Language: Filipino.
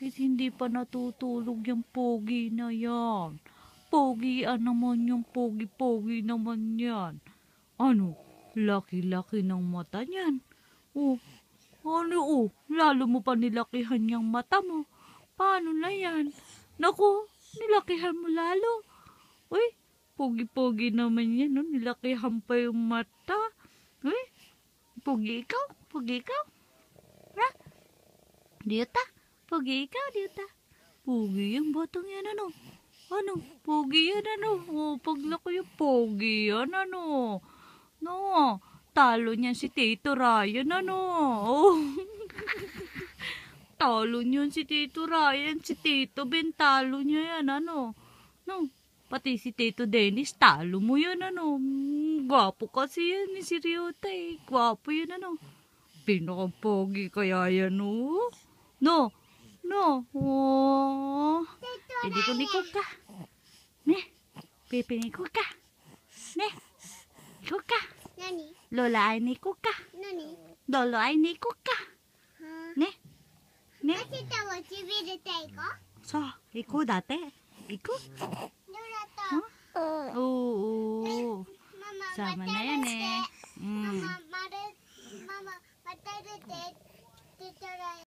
Bakit hindi pa natutulog yung pogi na yan? Pogian naman yung pogi-pogi naman yan. Ano? Laki-laki ng mata niyan. Oh, lalo mo pa nilakihan yung mata mo. Paano na yan? Naku, nilakihan mo lalo. Uy, pogi-pogi naman yan, no? Nilakihan pa yung mata. Uy, pogi ikaw? Pogi ikaw? Ha? Diyota? Pogi ikaw, Diyota? Pogi yung batang yan, ano? Ano? Pogi yan, ano? Oh, paglaki yung pogi yan, ano? No, talo niyan si Tito Ryan, ano? Oh. Talo niyan si Tito Ryan, si Tito Ben, talo niya yan, ano? No, pati si Tito Dennis, talo mo yan, ano? Gwapo kasi yan ni si Ryota, eh. Gwapo yan, ano? Pinaka-pogi kaya yan, no? No, no, oh. Pinikot ka. Ne, pipinikot ka. Ne, ikot ka. Nani? Lola ay nikot ka. Nani? Lolo ay nikot ka. Ne, ne. 明日はちびれていこう。 Sa, iko dati. Iko? どうだった？ Oo. ママ Sama 渡 na る yan って eh. マ Mm. マ渡るって言ってたら